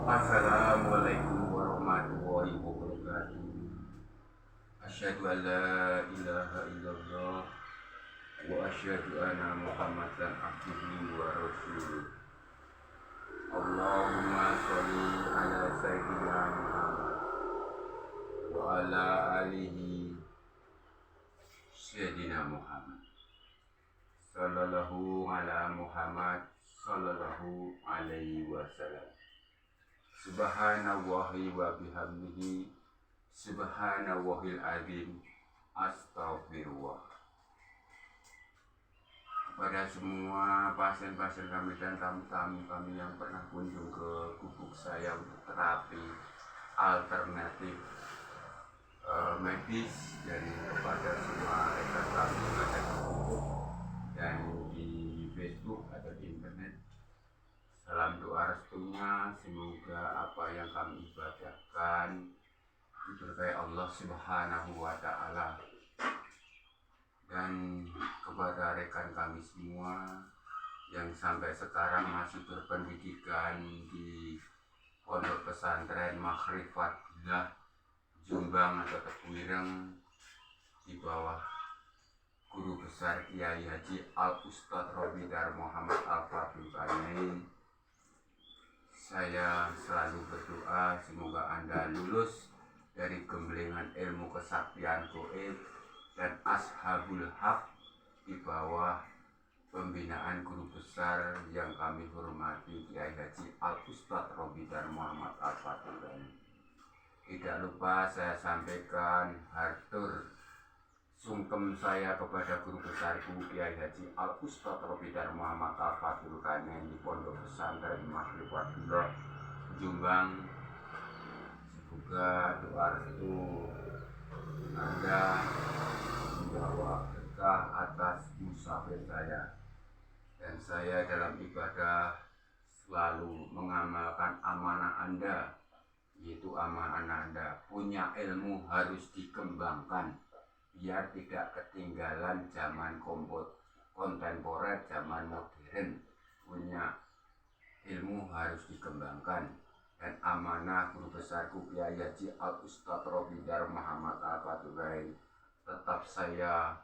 Assalamualaikum warahmatullahi wabarakatuh. Asyhadu an la ilaha illallah wa asyhadu anna Muhammadan abduhu wa rasuluh. Allahumma sholli ala sayyidina Muhammad wa ala alihi sayyidina Muhammad. Sallallahu ala Muhammad sallallahu alaihi wasallam. Subhanallahi wa bihamdihi subhanallahil azim. Astagfirullah. Kepada semua pasien-pasien kami dan tamu-tamu kami yang pernah kunjung ke gubuk saya untuk terapi alternatif medis, dan kepada semua rekan kami yang ada di gubuk dan di Facebook atau di internet, salam doa restunya, semoga apa yang kami ibadahkan diberkahi Allah Subhanahu wa Ta'ala. Dan kepada rekan kami semua yang sampai sekarang masih berpendidikan di Pondok Pesantren Makhrifatillah Jombang atau Tebuireng di bawah Guru Besar Kiai Haji Al-Ustadz Robidar Muhammad Al-Fadil Kainain, saya selalu berdoa semoga Anda lulus dari gemblengan ilmu kesaktian goib dan ashabul haq di bawah pembinaan guru besar yang kami hormati Kiai Haji Al-Ustadz Robidar Muhammad Al-Fadil Kainain. Tidak lupa saya sampaikan hartur sungkem saya kepada guru besarku Kiai Haji Al-Ustadz Robidar Muhammad Al-Fadil Kainain di Pondok Pesantren Makhrifatillah Jombang. Semoga doa restu Anda membawa berkah atas musafir saya, dan saya dalam ibadah selalu mengamalkan amanah Anda, yaitu amanah Anda punya ilmu harus dikembangkan biar tidak ketinggalan zaman kontemporer, zaman modern. Punya ilmu harus dikembangkan, dan amanah guru besarku Kiai Haji Al-Ustadz Robidar Muhammad Al-Fadil Kainain tetap saya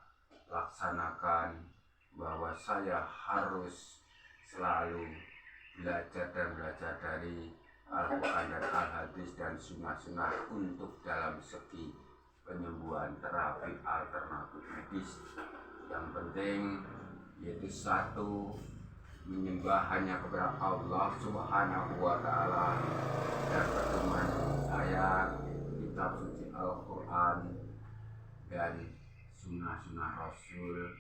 laksanakan, bahwa saya harus selalu belajar dari Al-Quran dan Al-Hadis dan sunnah-sunnah untuk dalam segi penyembuhan terapi alternatif medis. Yang penting yaitu satu, menyembah hanya kepada Allah Subhanahu wa Ta'ala, dan pedoman saya kitab suci Al-Quran dan sunnah-sunnah Rasul.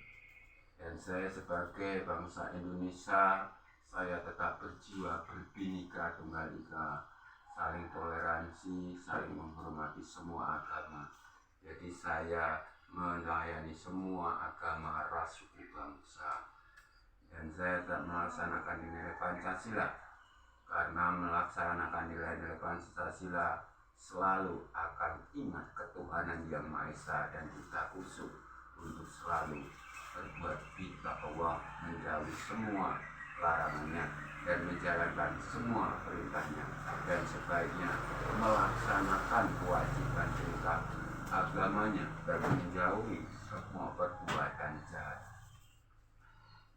Dan saya sebagai bangsa Indonesia, saya tetap berjiwa berbhinneka tunggal ika, saling toleransi, saling menghormati semua agama. Jadi saya melayani semua agama, ras, suku, bangsa. Dan saya tak melaksanakan nilai Pancasila, karena melaksanakan nilai-nilai Pancasila selalu akan ingat ketuhanan yang Maha Esa, dan kita kusuk untuk selalu berbuat bittaqwa, menjauhi semua larangannya dan menjalankan semua perintahnya, dan sebaiknya melaksanakan kewajiban perintah agamanya dan menjauhi semua perbuatan jahat.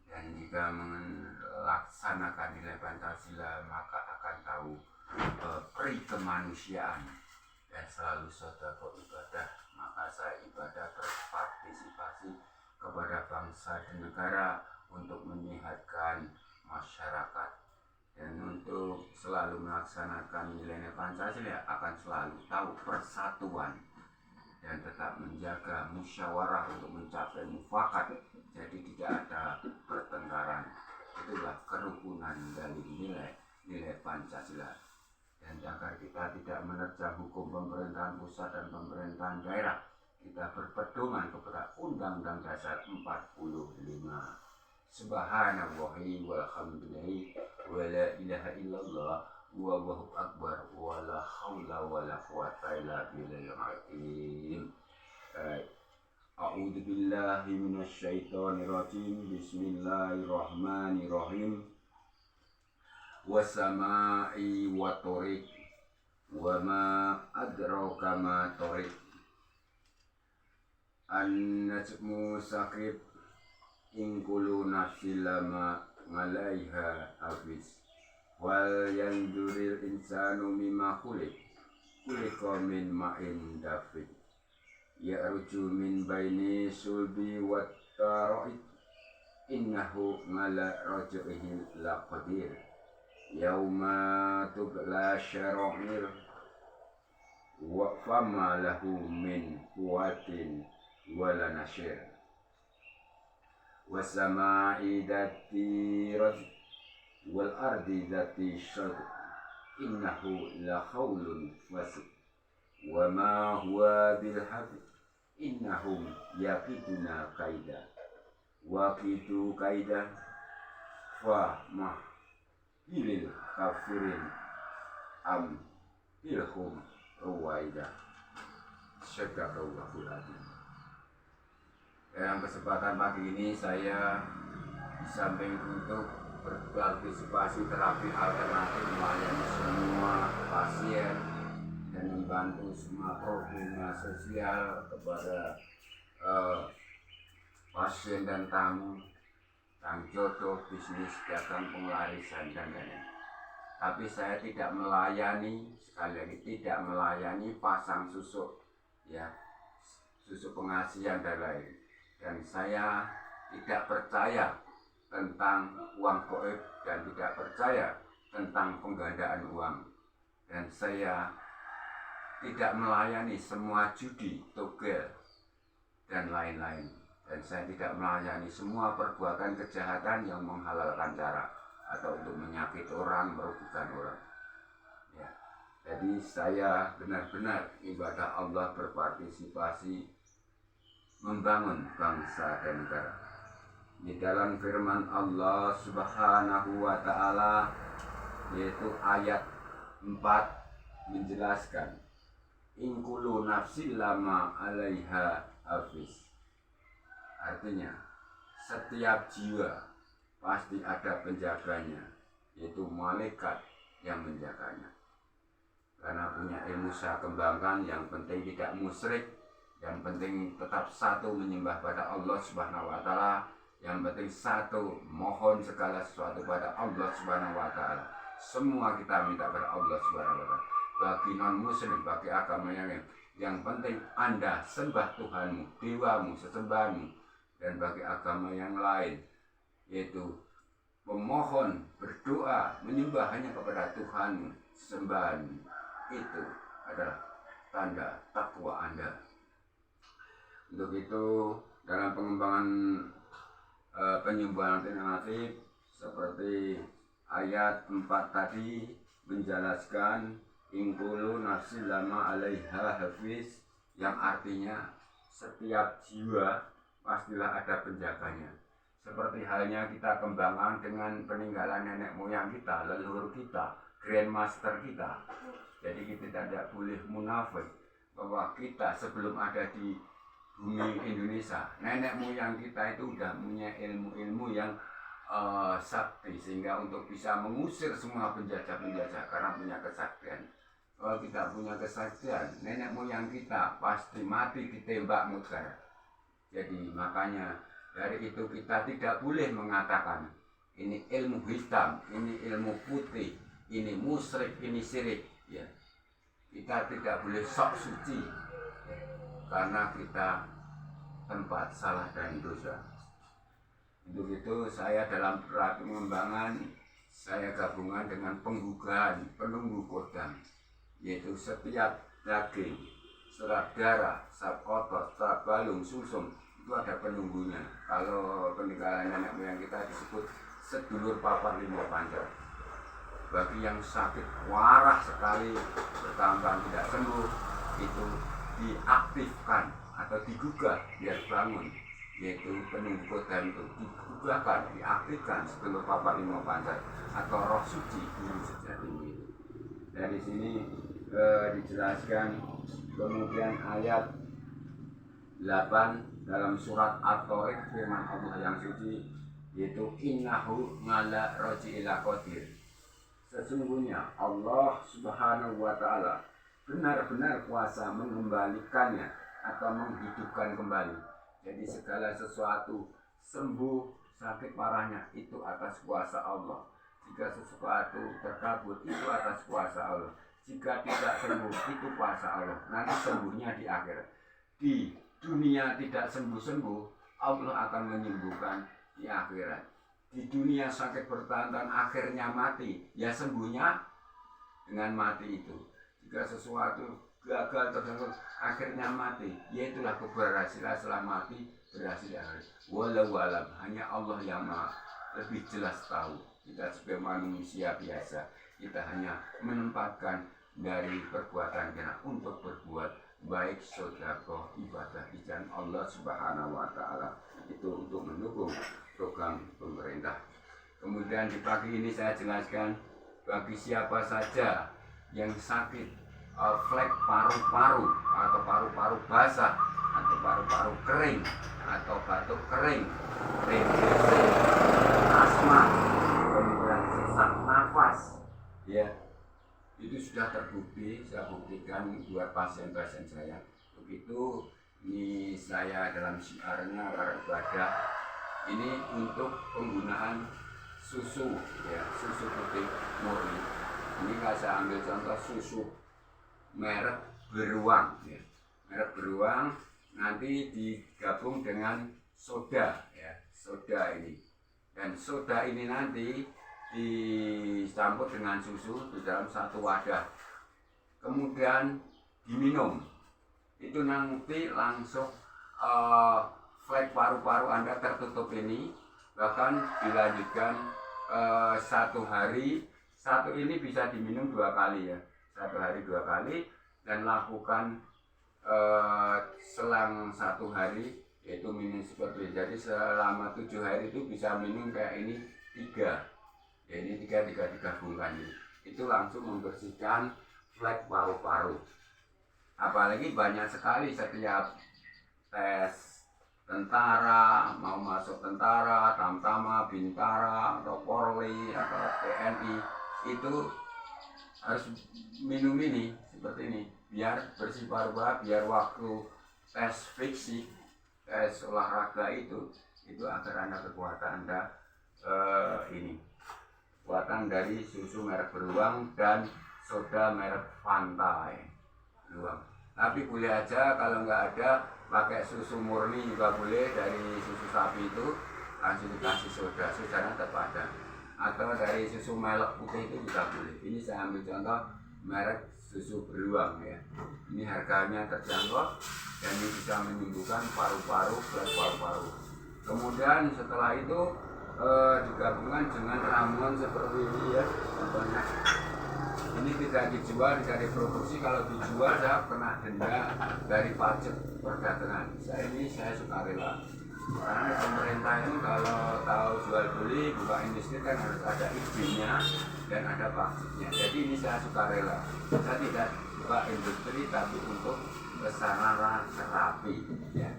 Dan jika melaksanakan nilai Pancasila, maka akan tahu peri kemanusiaan dan selalu sedekah ibadah. Maka saya ibadah berpartisipasi kepada bangsa dan negara untuk menyehatkan masyarakat, dan untuk selalu melaksanakan nilai-nilai Pancasila akan selalu tahu persatuan dan tetap menjaga musyawarah untuk mencapai mufakat. Jadi tidak ada pertengkaran. Itulah kerukunan dari nilai Pancasila. Dan agar kita tidak menerjang hukum pemerintahan pusat dan pemerintahan daerah, kita berpedoman kepada Undang-Undang Dasar 45. Subhanallahi walhamdulillahi wa la ilaha illallah wallahu akbar wa la haula wa la quwata illa billahil azim. A'udzu billahi minasyaitonir rajim. Bismillahirrahmanirrahim. wasama'i wa tariq wa ma adraka ma tariq an-najmu saqib in kullu nafsin lama ngalaiha hafiz wal yanzuril insanu mimma khuliqa min ma'in dafiq ya'ruju min baini sulbi wat tara'iq innahu ngala raj'ihi laqadir yauma tubla syara'ir wa fama lahu min quwwatin wala nasyir wasama'i dati raj wal ardi dati syad innahu la khawlun fasik wa ma huwa bil hafiz innahum yakiduna kaida waqitu kaida fa ma hilil kafirin am ilhum ruwaida syakakallahul azim. Dalam kesempatan pagi ini saya di samping untuk berpartisipasi terapi alternatif melayani semua pasien dan membantu semua program sosial kepada pasien dan tamu, tang jodoh, bisnis, dagang, pengelarisan dan lain-lain. Tapi saya tidak melayani, sekali lagi tidak melayani pasang susuk, ya, susuk pengasihan dan lain. Dan saya tidak percaya tentang uang gaib dan tidak percaya tentang penggandaan uang. Dan saya tidak melayani semua judi, togel, dan lain-lain. Dan saya tidak melayani semua perbuatan kejahatan yang menghalalkan cara atau untuk menyakiti orang, merugikan orang. Ya. Jadi saya benar-benar ibadah Allah berpartisipasi membangun bangsa dan negara. Di dalam firman Allah Subhanahu wa Ta'ala, yaitu ayat 4 menjelaskan, in kullu nafsin lama 'alaiha hafiz. Artinya, setiap jiwa pasti ada penjaganya, yaitu malaikat yang menjaganya. Karena punya ilmu saya kembangkan, yang penting tidak musyrik, yang penting tetap satu menyembah pada Allah Subhanahu wa Ta'ala, yang penting satu mohon segala sesuatu pada Allah Subhanahu wa Ta'ala. Semua kita minta pada Allah Subhanahu wa Ta'ala. Bagi non muslim, bagi agama yang penting Anda sembah Tuhanmu, dewamu, sesembahanmu. Dan bagi agama yang lain, yaitu memohon, berdoa, menyembah hanya kepada Tuhan, sembahan itu adalah tanda takwa Anda. Untuk itu dalam pengembangan penyembahan alternatif seperti ayat 4 tadi menjelaskan ingkulu nafsi lama 'alaiha hafiz, yang artinya setiap jiwa pastilah ada penjaganya. Seperti halnya kita kembangkan dengan peninggalan nenek moyang kita, leluhur kita, grandmaster kita. Jadi kita tidak boleh munafik bahwa kita sebelum ada di bumi Indonesia, nenek moyang kita itu sudah punya ilmu-ilmu yang sakti, sehingga untuk bisa mengusir semua penjajah-penjajah karena punya kesaktian. Kalau tidak punya kesaktian, nenek moyang kita pasti mati ditembak muter. Jadi makanya dari itu kita tidak boleh mengatakan ini ilmu hitam, ini ilmu putih, ini musyrik, ini syirik. Ya. Kita tidak boleh sok suci, karena kita tempat salah dan dosa. Untuk itu saya dalam pengembangan saya gabungan dengan penggugahan penunggu kodam, yaitu setiap daging, serat darah, sab kotor, sab balung, susum, itu ada penunggunya. Kalau peninggalan nenek moyang kita disebut sedulur papat lima pancar. Bagi yang sakit warah sekali, bertambah tidak sembuh, itu diaktifkan atau digugah biar bangun, yaitu penunggu kodam itu digugahkan, diaktifkan sedulur papat lima pancar atau roh suci guru sejati itu. Dari sini dijelaskan kemudian ayat 8 dalam surat At-Tariq, firman Allah yang suci, yaitu innahu ngala roji'ila qadir. Sesungguhnya Allah Subhanahu wa Ta'ala benar-benar kuasa mengembalikannya atau menghidupkan kembali. Jadi segala sesuatu sembuh sakit parahnya itu atas kuasa Allah. Jika sesuatu terkabul itu atas kuasa Allah. Jika tidak sembuh itu kuasa Allah. Nanti sembuhnya di akhirat. Di dunia tidak sembuh-sembuh, Allah akan menyembuhkan di akhirat. Di dunia sakit bertahun-tahun akhirnya mati, ya sembuhnya dengan mati itu. Jika sesuatu gagal tertentu akhirnya mati, yaitulah keberhasilan setelah mati berhasil akhirat. Walau alam, hanya Allah yang lebih jelas tahu. Kita sebagai manusia biasa, kita hanya menempatkan dari perbuatan kita untuk berbuat baik, sedekah, ibadah di jalan Allah Subhanahu wa Ta'ala. Itu untuk mendukung program pemerintah. Kemudian di pagi ini saya jelaskan bagi siapa saja yang sakit flek paru-paru atau paru-paru basah atau paru-paru kering atau batuk kering, TBC, asma, kemudian sesak nafas, ya itu sudah terbukti. Saya buktikan buat pasien-pasien saya. Begitu ini saya dalam syiarnya beribadah ini untuk penggunaan susu, ya susu putih murni. Ini kalau saya ambil contoh susu merek beruang, ya. Merek beruang nanti digabung dengan soda, ya soda ini, dan soda ini nanti dicampur dengan susu di dalam satu wadah, kemudian diminum. Itu nanti langsung flek paru-paru Anda tertutup ini, bahkan dilanjutkan 1 hari. Satu ini bisa diminum 2 kali, ya 1 hari 2 kali, dan lakukan selang 1 hari, yaitu minum seperti ini. Jadi selama 7 hari itu bisa minum kayak ini 3. Ya, ini 3 digabungkan ini. Itu langsung membersihkan flek paru-paru. Apalagi banyak sekali setiap tes tentara, mau masuk tentara, Tamtama, Bintara, atau Polri, atau TNI, itu harus minum ini seperti ini biar bersih paru-paru, biar waktu tes fisik, tes olahraga itu agar Anda kekuatan Anda ini buatan dari susu merek beruang dan soda merek Fanta beruang. Tapi boleh aja kalau nggak ada pakai susu murni juga boleh, dari susu sapi itu langsung dikasih soda, sodanya tetap ada. Atau dari susu melek putih itu juga boleh. Ini saya ambil contoh merek susu beruang, ya. Ini harganya terjangkau dan ini bisa menyembuhkan paru-paru, flek paru-paru. Kemudian setelah itu digabungkan dengan ramuan seperti ini, ya contohnya. Ini tidak dijual, tidak diproduksi. Kalau dijual saya kena denda dari pajak perdagangan. Saya sukarela. Karena pemerintah ini kalau tahu jual beli buka industri kan harus ada izinnya dan ada pajaknya. Jadi ini saya sukarela. Saya tidak buka industri tapi untuk sarana terapi, ya.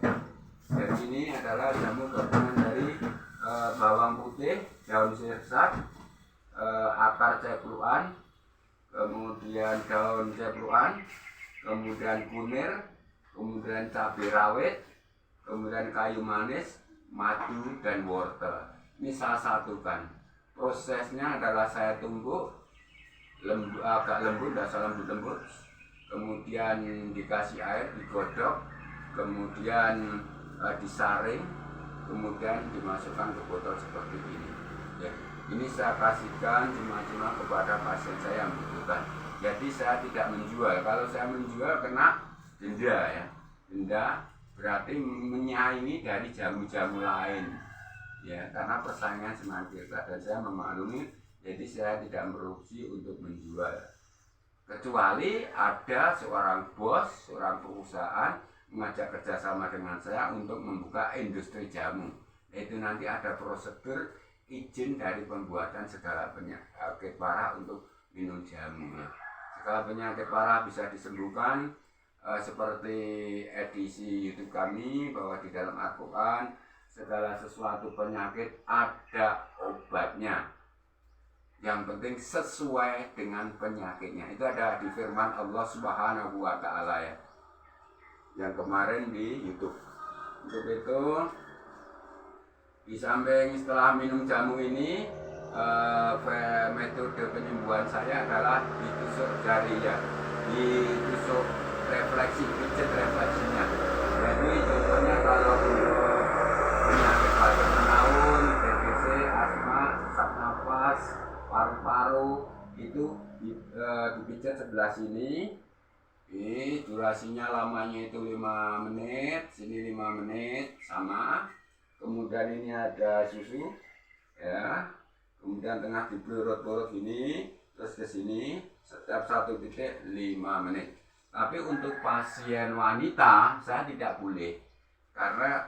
Dan ini adalah jamu gabungan dari bawang putih, daun sirsak, akar cepluan, kemudian daun cepluan, kemudian kunir, kemudian cabai rawit, kemudian kayu manis, madu, dan wortel. Ini saya satukan. Prosesnya adalah saya tumbuk agak lembut, dasar lembut, kemudian dikasih air, digodok, kemudian disaring, kemudian dimasukkan ke botol seperti ini, ya. Ini saya kasihkan cuma-cuma kepada pasien saya yang membutuhkan. Jadi saya tidak menjual. Kalau saya menjual kena denda, ya. Denda berarti menyaingi dari jamu-jamu lain, ya, karena persaingan semakin ketat dan saya memaklumi. Jadi saya tidak produksi untuk menjual, kecuali ada seorang bos, seorang perusahaan mengajak kerjasama dengan saya untuk membuka industri jamu. Itu nanti ada prosedur izin dari pembuatan segala penyakit parah untuk minum jamu, ya. Segala penyakit parah bisa disembuhkan, seperti edisi YouTube kami bahwa di dalam Al-Quran segala sesuatu penyakit ada obatnya. yang penting sesuai dengan penyakitnya. Itu ada di firman Allah Subhanahu wa Ta'ala ya, yang kemarin di YouTube. Untuk itu, di samping setelah minum jamu ini, metode penyembuhan saya adalah ditusuk jari ya, ditusuk refleksi, pijat refleksinya. Jadi contohnya kalau untuk penyakit batuk menaun, TBC, asma, sesak nafas, paru-paru, itu dipijat sebelah sini. Ini durasinya lamanya itu 5 menit, sini 5 menit sama. Kemudian ini ada susu ya. Kemudian tengah diblurut-blurut ini, terus ke sini setiap 1,5 menit. Tapi untuk pasien wanita saya tidak boleh karena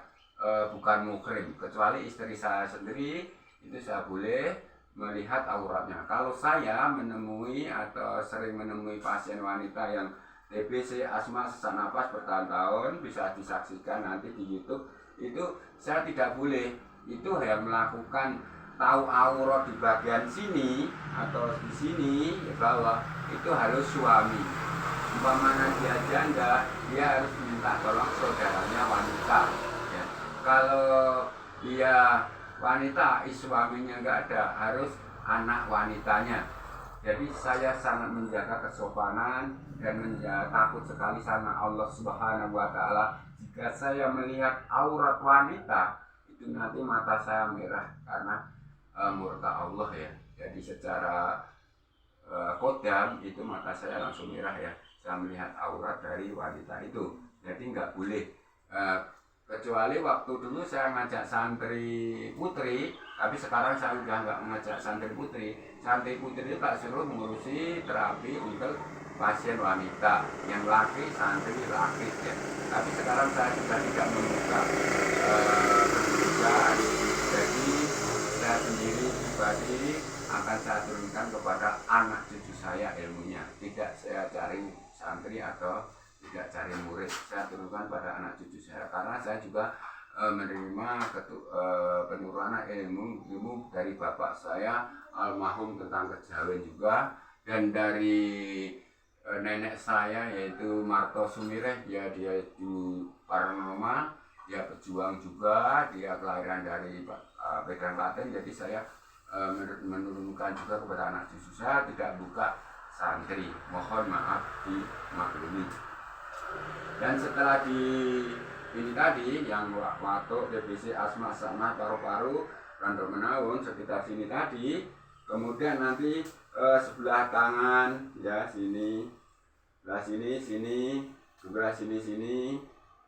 bukan muhrim, kecuali istri saya sendiri itu saya boleh melihat auratnya. Kalau saya menemui atau sering menemui pasien wanita yang TBC, asma, sesak napas bertahun-tahun, bisa disaksikan nanti di YouTube, itu saya tidak boleh. Itu hanya melakukan tahu aurat di bagian sini atau di sini ya bawah, itu harus suami. Umpamanya dia janda, dia harus minta tolong saudaranya wanita ya. Kalau dia wanita, suaminya nggak ada, harus anak wanitanya. Jadi saya sangat menjaga kesopanan dan takut sekali sama Allah Subhanahu wa Ta'ala. Jika saya melihat aurat wanita, itu nanti mata saya merah karena murka Allah ya. Jadi secara kodam itu mata saya langsung merah ya. Saya melihat aurat dari wanita itu. Jadi nggak boleh. Kecuali waktu dulu saya ngajak santri putri, tapi sekarang saya udah nggak mengajak santri putri. Santri putri itu tak suruh mengurusi terapi untuk pasien wanita, yang laki santri laki ya. Tapi sekarang saya sudah tidak membuka kedudukan, jadi saya sendiri pribadi akan saya turunkan kepada anak cucu saya ilmunya. Tidak saya cari santri atau tidak cari murid, saya turunkan pada anak cucu saya karena saya juga menerima penurunan ilmu dari bapak saya almarhum tentang kejawen juga, dan dari nenek saya yaitu Marto Sumireh, dia di Paranormal, dia pejuang juga, dia kelahiran dari Medan Klaten. Jadi saya menurunkan juga kepada anak cucu saya, tidak buka santri, mohon maaf dimaklumi. Dan setelah ini tadi yang waktu TBC, asma, sama paru-paru, random menaun sekitar sini tadi, kemudian nanti sebelah tangan ya, sini, sebelah sini, sebelah sini,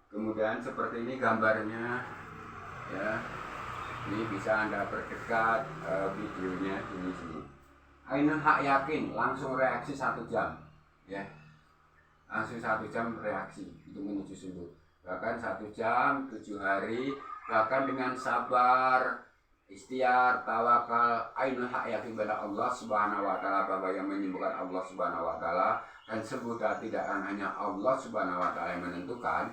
kemudian seperti ini gambarnya ya. Ini bisa Anda perdekat videonya sini. Ainul Haq yakin langsung reaksi 1 jam ya. Langsung 1 jam reaksi itu menuju sembuh. Bahkan 1 jam, 7 hari, bahkan dengan sabar, ikhtiar, tawakal, ainul haq yakin pada Allah Subhanahu wa Ta'ala, bahwa yang menyembuhkan Allah Subhanahu wa Ta'ala, dan sembuh tidak akan hanya Allah Subhanahu wa Ta'ala yang menentukan.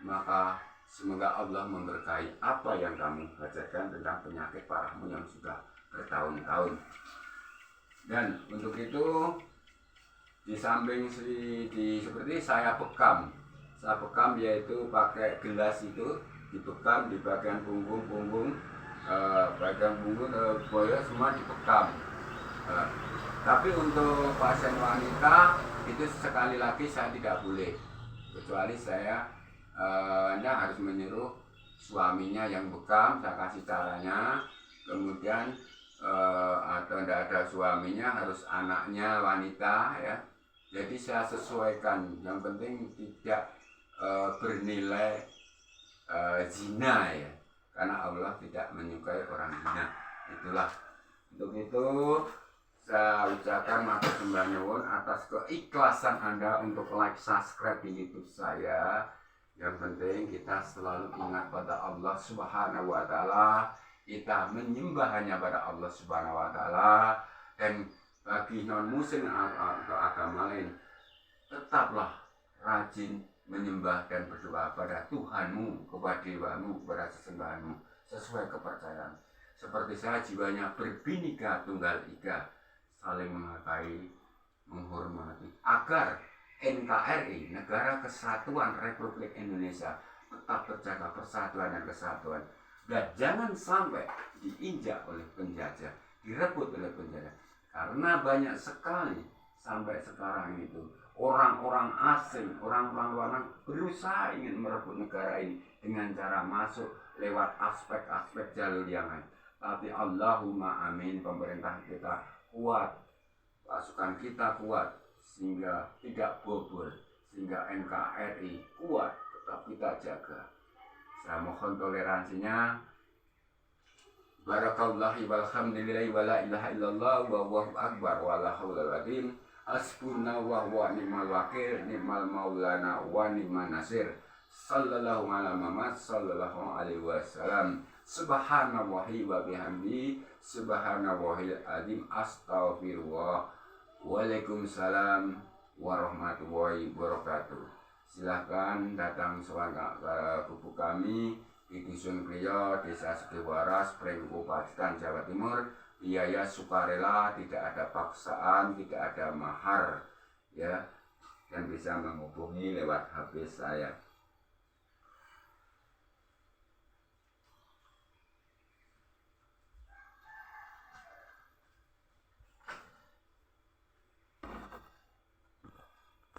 Maka semoga Allah memberkahi apa yang kamu bacakan tentang penyakit parahmu yang sudah bertahun-tahun. Dan untuk itu, di samping seperti saya bekam yaitu pakai gelas itu, dibekam di bagian punggung, bagian punggung boya semua dibekam. Tapi untuk pasien wanita itu sekali lagi saya tidak boleh, kecuali saya Anda harus menyuruh suaminya yang bekam, saya kasih caranya. Kemudian atau tidak ada suaminya, harus anaknya wanita ya. Jadi saya sesuaikan, yang penting tidak bernilai zina ya, karena Allah tidak menyukai orang zina. Itulah, untuk itu saya ucapkan matur sembah nyuwun atas keikhlasan Anda untuk like, subscribe di YouTube saya. Yang penting kita selalu ingat pada Allah Subhanahu wa Ta'ala, kita menyembah hanya pada Allah Subhanahu wa Ta'ala. Dan bagi non muslim atau agama lain, tetaplah rajin menyembah dan berdoa pada Tuhanmu, kepada dewamu, kepada sesembahanmu sesuai kepercayaan. seperti saya jiwanya berbinika tunggal ika, saling menghargai, menghormati, agar NKRI, Negara Kesatuan Republik Indonesia, tetap terjaga persatuan dan kesatuan, dan jangan sampai diinjak oleh penjajah, direbut oleh penjajah. Karena banyak sekali sampai sekarang itu orang-orang asing, orang-orang luar berusaha ingin merebut negara ini dengan cara masuk lewat aspek-aspek jalur yang lain. Tapi Allahumma amin, pemerintah kita kuat, pasukan kita kuat, sehingga tidak bobol, sehingga NKRI kuat, tetap kita jaga. Saya mohon toleransinya. Barakallahi walhamdulillahi wa la ilaha illallah wallahu akbar wa la haula wa la quwwata illa billah. Hasbuna wa ni'mal wakil, ni'mal maulana wa ni'man nasir. Sallallahu ala Muhammad sallallahu alaihi wasallam. Subhanallahi wa bihamdi, subhanallahil azim, astaghfirullah. Waalaikumsalam warahmatullahi wabarakatuh. Silahkan datang ke buku kami di Dusun Klio, Desa Sedewaras, Prengko, Pacitan, Jawa Timur. Biaya sukarela, tidak ada paksaan, tidak ada mahar, ya, dan bisa menghubungi lewat HP saya.